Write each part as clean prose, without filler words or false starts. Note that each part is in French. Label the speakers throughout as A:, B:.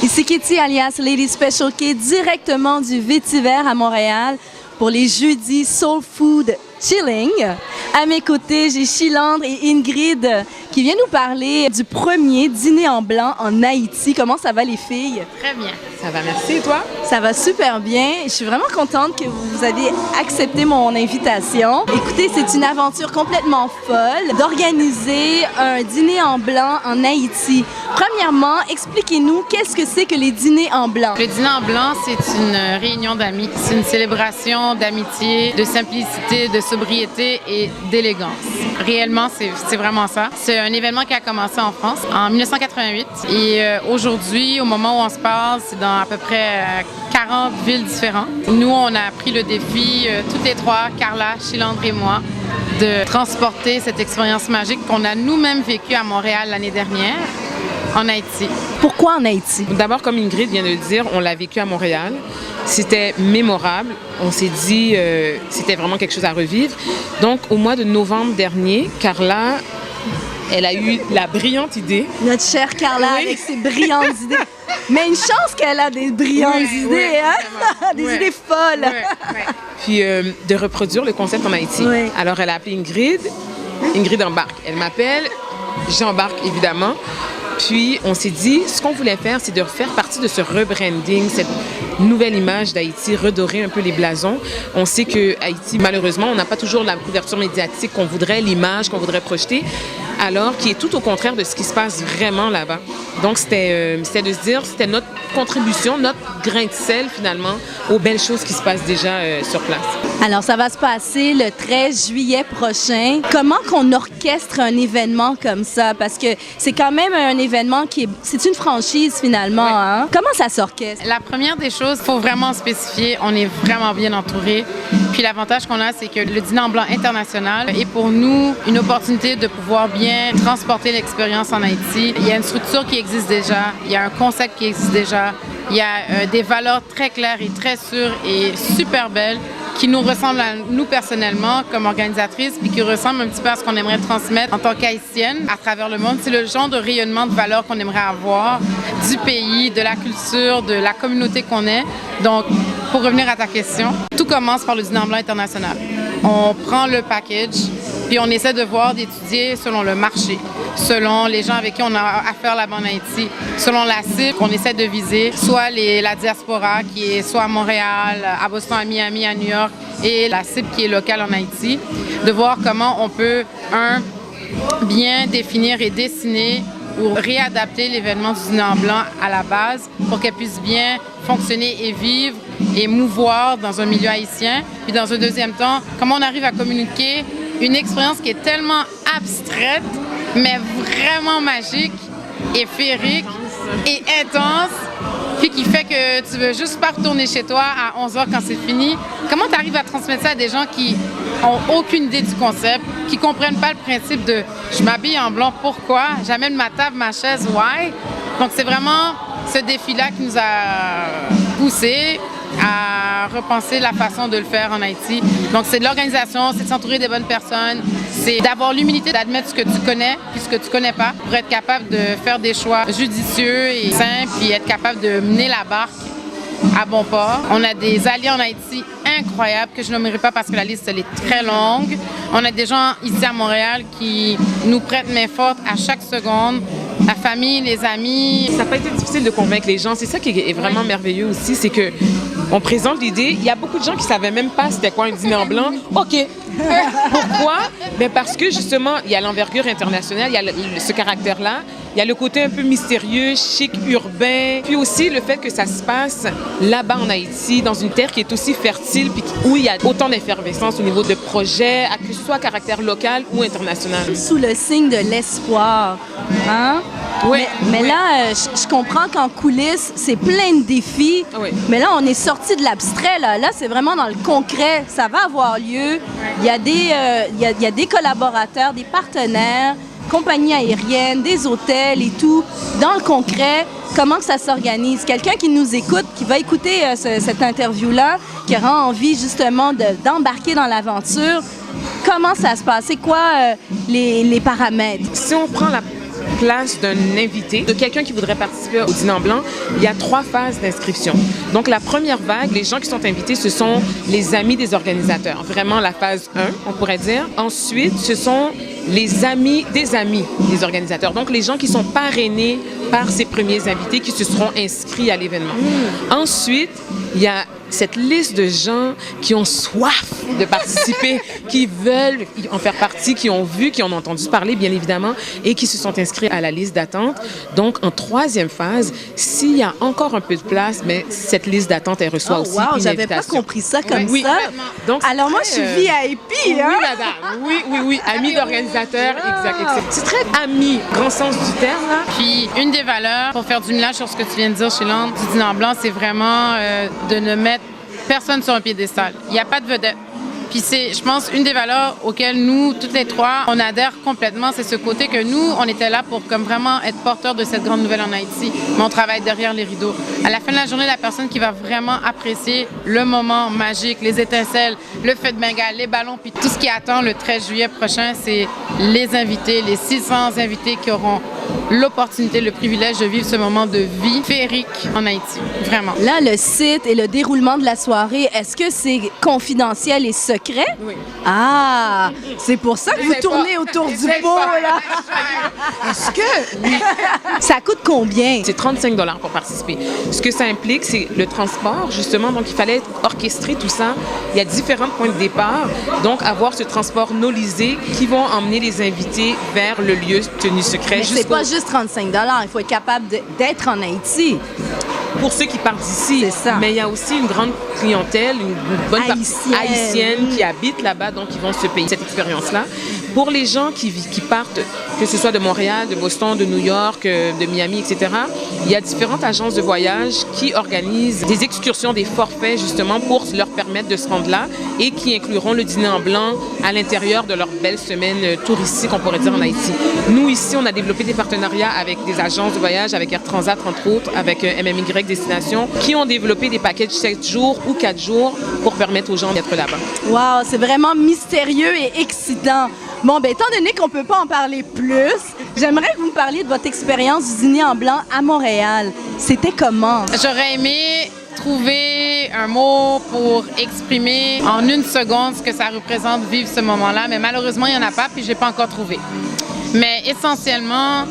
A: Ici Kitty alias Lady Special K, directement du Vétiver à Montréal pour les jeudis Soul Food Chilling. À mes côtés, j'ai Chilandre et Ingrid qui viennent nous parler du premier dîner en blanc en Haïti. Comment ça va les filles?
B: Très bien.
C: Ça va, merci. Et toi?
A: Ça va super bien. Je suis vraiment contente que vous avez accepté mon invitation. Écoutez, c'est une aventure complètement folle d'organiser un dîner en blanc en Haïti. Premièrement, expliquez-nous qu'est-ce que c'est que les dîners en blanc?
B: Le dîner en blanc, c'est une réunion d'amis. C'est une célébration d'amitié, de simplicité, de sobriété et d'élégance. Réellement, c'est vraiment ça. C'est un événement qui a commencé en France en 1988. Et aujourd'hui, au moment où on se parle, c'est dans à peu près 40 villes différentes. Nous, on a pris le défi, toutes les trois, Carla, Chilandre et moi, de transporter cette expérience magique qu'on a nous-mêmes vécue à Montréal l'année dernière en Haïti.
A: Pourquoi en Haïti?
C: D'abord, comme Ingrid vient de le dire, on l'a vécu à Montréal. C'était mémorable. On s'est dit c'était vraiment quelque chose à revivre. Donc, au mois de novembre dernier, Carla, elle a eu la brillante idée.
A: Notre chère Carla avec ses brillantes idées. Mais une chance qu'elle a des brillantes idées, hein? Des idées folles.
C: Puis de reproduire le concept en Haïti. Alors, elle a appelé Ingrid. Ingrid embarque. Elle m'appelle. J'embarque, évidemment. Puis, on s'est dit, ce qu'on voulait faire, c'est de faire partie de ce rebranding, cette nouvelle image d'Haïti, redorer un peu les blasons. On sait que Haïti, malheureusement, on n'a pas toujours la couverture médiatique qu'on voudrait, l'image qu'on voudrait projeter, alors qui est tout au contraire de ce qui se passe vraiment là-bas. Donc, c'était de se dire, c'était notre contribution, notre grain de sel, finalement, aux belles choses qui se passent déjà sur place.
A: Alors, ça va se passer le 13 juillet prochain. Comment qu'on orchestre un événement comme ça? Parce que c'est quand même un événement c'est une franchise, finalement, hein? Comment ça s'orchestre?
B: La première des choses, il faut vraiment spécifier, on est vraiment bien entouré. Puis l'avantage qu'on a, c'est que le dîner en blanc international est pour nous une opportunité de pouvoir bien transporter l'expérience en Haïti. Il y a une structure qui existe déjà, il y a un concept qui existe déjà, il y a des valeurs très claires et très sûres et super belles qui nous ressemblent à nous personnellement comme organisatrices puis qui ressemblent un petit peu à ce qu'on aimerait transmettre en tant qu'haïtienne à travers le monde. C'est le genre de rayonnement de valeurs qu'on aimerait avoir du pays, de la culture, de la communauté qu'on est. Donc, pour revenir à ta question, tout commence par le dîner en blanc international. On prend le package, puis on essaie de voir, d'étudier selon le marché, selon les gens avec qui on a affaire là-bas en Haïti, selon la cible qu'on essaie de viser, soit la diaspora qui est soit à Montréal, à Boston, à Miami, à New York, et la cible qui est locale en Haïti, de voir comment on peut, bien définir et dessiner ou réadapter l'événement du dîner en blanc à la base pour qu'elle puisse bien fonctionner et vivre et mouvoir dans un milieu haïtien. Puis dans un deuxième temps, comment on arrive à communiquer une expérience qui est tellement abstraite, mais vraiment magique et féerique et intense, puis qui fait que tu veux juste pas retourner chez toi à 11h quand c'est fini. Comment tu arrives à transmettre ça à des gens qui ont aucune idée du concept, qui comprennent pas le principe de « je m'habille en blanc, pourquoi? J'amène ma table, ma chaise, why? » Donc c'est vraiment ce défi-là qui nous a poussés à repenser la façon de le faire en Haïti. Donc, c'est de l'organisation, c'est de s'entourer des bonnes personnes, c'est d'avoir l'humilité d'admettre ce que tu connais puis ce que tu connais pas pour être capable de faire des choix judicieux et simples puis être capable de mener la barque à bon port. On a des alliés en Haïti incroyables que je nommerai pas parce que la liste elle est très longue. On a des gens ici à Montréal qui nous prêtent main forte à chaque seconde. La famille, les amis.
C: Ça n'a pas été difficile de convaincre les gens. C'est ça qui est vraiment merveilleux aussi, c'est que on présente l'idée. Il y a beaucoup de gens qui ne savaient même pas c'était quoi un dîner en blanc. OK. Pourquoi? Ben parce que justement, il y a l'envergure internationale, il y a ce caractère-là. Il y a le côté un peu mystérieux, chic, urbain. Puis aussi le fait que ça se passe là-bas en Haïti, dans une terre qui est aussi fertile, puis où il y a autant d'effervescence au niveau de projets, que ce soit à caractère local ou international.
A: Sous le signe de l'espoir, hein?
C: Oui.
A: Mais là, je comprends qu'en coulisses, c'est plein de défis.
C: Oui.
A: Mais là, on est sorti de l'abstrait. Là, c'est vraiment dans le concret. Ça va avoir lieu. Il y a des collaborateurs, des partenaires compagnies aériennes, des hôtels et tout. Dans le concret, comment que ça s'organise? Quelqu'un qui nous écoute, qui va écouter cette interview-là, qui aura envie justement d'embarquer dans l'aventure, comment ça se passe? C'est quoi les paramètres?
C: Si on prend la place d'un invité, de quelqu'un qui voudrait participer au Dîner en Blanc, il y a 3 phases d'inscription. Donc, la première vague, les gens qui sont invités, ce sont les amis des organisateurs. Vraiment la phase 1, on pourrait dire. Ensuite, ce sont les amis des organisateurs. Donc, les gens qui sont parrainés par ces premiers invités qui se seront inscrits à l'événement. Ensuite, il y a cette liste de gens qui ont soif de participer, qui veulent en faire partie, qui ont vu, qui en ont entendu parler, bien évidemment, et qui se sont inscrits à la liste d'attente. Donc, en 3e phase, s'il y a encore un peu de place, mais cette liste d'attente, elle reçoit aussi une
A: j'avais
C: invitation.
A: pas compris ça comme
C: Oui.
A: ça.
C: Donc,
A: alors moi, je suis VIP, hein?
C: Oui, madame. Oui. Amis d'organisateurs, exact. C'est très ami, grand sens du terme, là.
B: Puis, une des valeurs, pour faire du mélange sur ce que tu viens de dire, Chilante, du Dîner en Blanc, c'est vraiment de ne mettre personne sur un piédestal. Il n'y a pas de vedette. Puis c'est, je pense, une des valeurs auxquelles nous, toutes les 3, on adhère complètement, c'est ce côté que nous, on était là pour comme vraiment être porteurs de cette grande nouvelle en Haïti, mais on travaille derrière les rideaux. À la fin de la journée, la personne qui va vraiment apprécier le moment magique, les étincelles, le feu de Bengale, les ballons, puis tout ce qui attend le 13 juillet prochain, c'est les invités, les 600 invités qui auront l'opportunité, le privilège de vivre ce moment de vie féerique en Haïti, vraiment.
A: Là, le site et le déroulement de la soirée, est-ce que c'est confidentiel et secret?
C: Oui.
A: Ah, c'est pour ça que vous tournez autour du pot, là. Est-ce que... Ça coûte combien?
C: C'est 35 $ pour participer. Ce que ça implique, c'est le transport, justement. Donc, il fallait orchestrer tout ça. Il y a différents points de départ. Donc, avoir ce transport nolisé qui vont emmener les invités vers le lieu tenu secret.
A: Mais c'est pas juste 35 $. Il faut être capable d'être en Haïti.
C: Pour ceux qui partent d'ici.
A: C'est ça.
C: Mais il y a aussi une grande clientèle, une bonne
A: Haïtienne.
C: partie haïtienne qui habite là-bas, donc ils vont se payer cette expérience-là. Pour les gens qui partent, que ce soit de Montréal, de Boston, de New York, de Miami, etc., il y a différentes agences de voyage qui organisent des excursions, des forfaits, justement, pour leur permettre de se rendre là et qui incluront le Dîner en Blanc à l'intérieur de leur belle semaine touristique, on pourrait dire, en Haïti. Nous, ici, on a développé des partenariats avec des agences de voyage, avec Air Transat, entre autres, avec MMY Destination, qui ont développé des packages 7 jours ou 4 jours pour permettre aux gens d'être là-bas.
A: Wow, c'est vraiment mystérieux et excitant. Bon, ben étant donné qu'on peut pas en parler plus, j'aimerais que vous me parliez de votre expérience du Dîner en Blanc à Montréal. C'était comment?
B: J'aurais aimé trouver un mot pour exprimer en 1 seconde ce que ça représente vivre ce moment-là, mais malheureusement, il n'y en a pas, puis je l'ai pas encore trouvé. Mais essentiellement,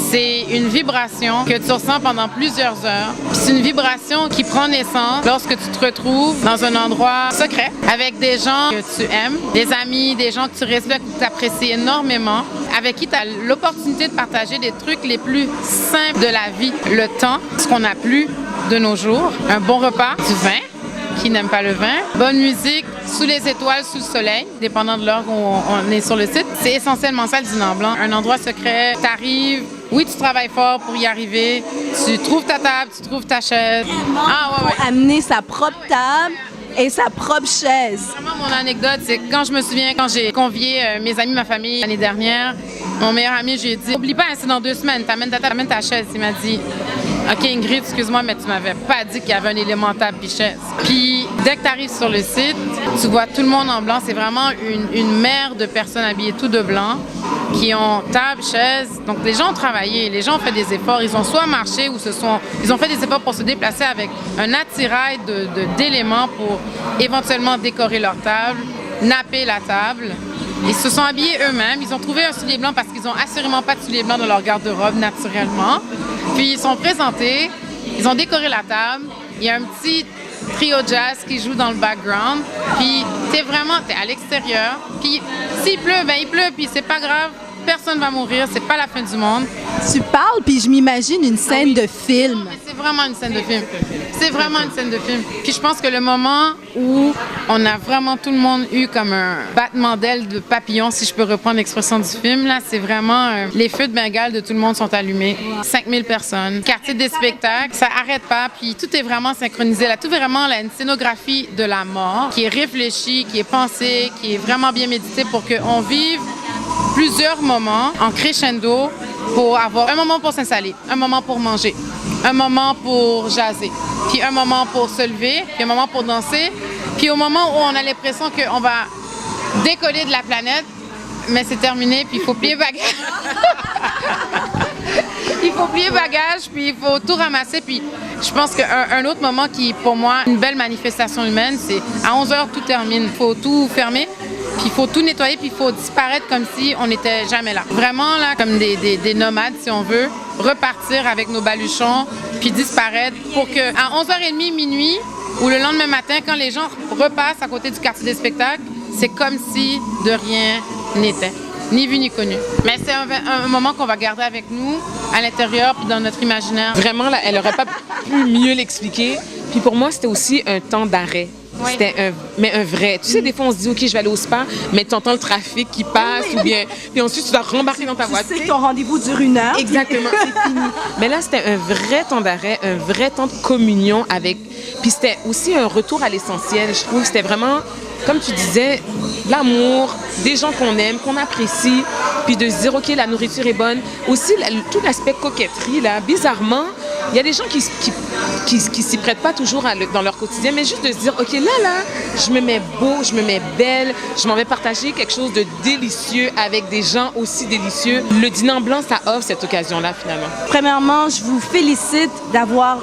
B: c'est une vibration que tu ressens pendant plusieurs heures. Puis c'est une vibration qui prend naissance lorsque tu te retrouves dans un endroit secret avec des gens que tu aimes, des amis, des gens que tu respectes, que tu apprécies énormément, avec qui tu as l'opportunité de partager des trucs les plus simples de la vie, le temps, ce qu'on n'a plus de nos jours, un bon repas, du vin, qui n'aime pas le vin, bonne musique, sous les étoiles, sous le soleil, dépendant de l'heure où on est sur le site. C'est essentiellement ça, le Dîner en Blanc. Un endroit secret, tu arrives, oui, tu travailles fort pour y arriver, tu trouves ta table, tu trouves ta chaise. Ah ouais.
A: Amener sa propre table et sa propre chaise.
B: Vraiment, mon anecdote, c'est que quand je me souviens, quand j'ai convié mes amis, ma famille l'année dernière, mon meilleur ami, je lui ai dit, oublie pas, c'est dans 2 semaines, t'amènes ta table, t'amènes ta chaise. Il m'a dit, OK, Ingrid, excuse-moi, mais tu m'avais pas dit qu'il y avait un élément table puis chaise. Puis, dès que tu arrives sur le site, tu vois tout le monde en blanc. C'est vraiment une mer de personnes habillées tout de blanc qui ont table, chaise. Donc, les gens ont travaillé, les gens ont fait des efforts. Ils ont soit marché ou ils ont fait des efforts pour se déplacer avec un attirail d'éléments pour éventuellement décorer leur table, napper la table. Ils se sont habillés eux-mêmes. Ils ont trouvé un soulier blanc parce qu'ils n'ont assurément pas de soulier blanc dans leur garde-robe naturellement. Puis ils sont présentés, ils ont décoré la table. Il y a un petit trio jazz qui joue dans le background. Puis t'es à l'extérieur. Puis s'il pleut, ben il pleut. Puis c'est pas grave. Personne va mourir. C'est pas la fin du monde.
A: Tu parles, puis je m'imagine une scène de film.
B: C'est vraiment une scène de film. C'est vraiment une scène de film. Puis je pense que le moment où on a vraiment tout le monde eu comme un battement d'ailes de papillon, si je peux reprendre l'expression du film, là, c'est vraiment les feux de Bengale de tout le monde sont allumés. 5000 personnes, quartier des spectacles, ça arrête pas. Puis tout est vraiment synchronisé. Là, tout vraiment là, une scénographie de la mort qui est réfléchie, qui est pensée, qui est vraiment bien méditée pour qu'on vive plusieurs moments en crescendo pour avoir un moment pour s'installer, un moment pour manger, un moment pour jaser, puis un moment pour se lever, puis un moment pour danser, puis au moment où on a l'impression qu'on va décoller de la planète, mais c'est terminé, puis il faut plier bagage. Il faut plier bagage, puis il faut tout ramasser. Puis je pense qu'un autre moment qui, pour moi, une belle manifestation humaine, c'est à 11h, tout termine. Il faut tout fermer, puis il faut tout nettoyer, puis il faut disparaître comme si on n'était jamais là. Vraiment, là, comme des nomades, si on veut, repartir avec nos baluchons, puis disparaître pour qu'à 11h30, minuit, ou le lendemain matin, quand les gens repassent à côté du quartier des spectacles, c'est comme si de rien n'était. Ni vu ni connu. Mais c'est un moment qu'on va garder avec nous, à l'intérieur, puis dans notre imaginaire.
C: Vraiment, là, elle n'aurait pas pu mieux l'expliquer. Puis pour moi, c'était aussi un temps d'arrêt. Oui. C'était un vrai. Tu sais, des fois, on se dit, OK, je vais aller au spa, mais tu entends le trafic qui passe, ou bien. Puis ensuite, tu dois rembarquer dans ta voiture.
A: Tu sais, ton rendez-vous dure 1 heure.
C: Exactement, c'est fini. Mais là, c'était un vrai temps d'arrêt, un vrai temps de communion avec. Puis c'était aussi un retour à l'essentiel. Je trouve c'était vraiment, comme tu disais, l'amour, des gens qu'on aime, qu'on apprécie, puis de se dire, OK, la nourriture est bonne. Aussi, tout l'aspect coquetterie, là, bizarrement, il y a des gens qui s'y prêtent pas toujours dans leur quotidien, mais juste de se dire, OK, là, je me mets beau, je me mets belle, je m'en vais partager quelque chose de délicieux avec des gens aussi délicieux. Le dîner en blanc, ça offre cette occasion-là, finalement.
A: Premièrement, je vous félicite d'avoir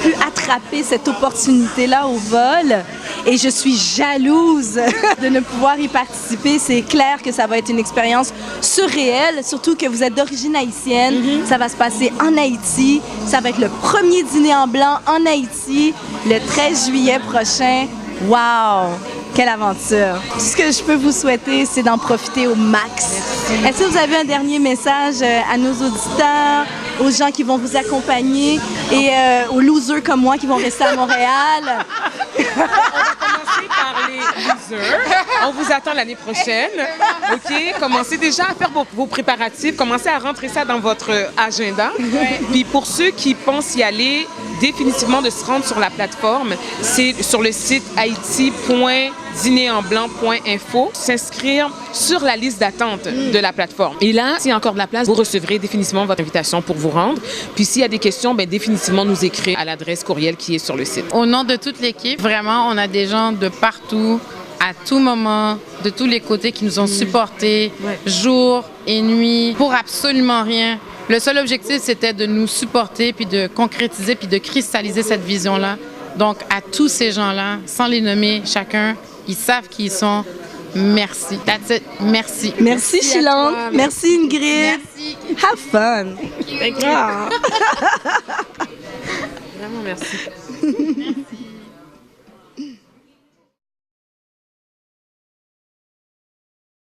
A: pu attraper cette opportunité-là au vol. Et je suis jalouse de ne pouvoir y participer. C'est clair que ça va être une expérience surréelle, surtout que vous êtes d'origine haïtienne. Ça va se passer en Haïti. Ça va être le premier dîner en blanc en Haïti le 13 juillet prochain. Wow! Quelle aventure! Tout ce que je peux vous souhaiter, c'est d'en profiter au max. Est-ce que vous avez un dernier message à nos auditeurs, aux gens qui vont vous accompagner et aux losers comme moi qui vont rester à Montréal?
C: On va commencer par les losers. On vous attend l'année prochaine. OK? Commencez déjà à faire vos préparatifs. Commencez à rentrer ça dans votre agenda. Puis pour ceux qui pensent y aller, définitivement de se rendre sur la plateforme. C'est sur le site haïti.dînerenblanc.info. S'inscrire sur la liste d'attente de la plateforme. Et là, s'il y a encore de la place, vous recevrez définitivement votre invitation pour vous rendre. Puis s'il y a des questions, bien, définitivement nous écrire à l'adresse courriel qui est sur le site.
B: Au nom de toute l'équipe, vraiment, on a des gens de partout, à tout moment, de tous les côtés qui nous ont supportés, jour et nuit, pour absolument rien. Le seul objectif, c'était de nous supporter, puis de concrétiser, puis de cristalliser cette vision-là. Donc, à tous ces gens-là, sans les nommer chacun, ils savent qui ils sont. Merci. That's it. Merci.
A: Merci Chilante. Merci Ingrid.
B: Merci.
A: Have fun.
C: Thank you. Vraiment, merci.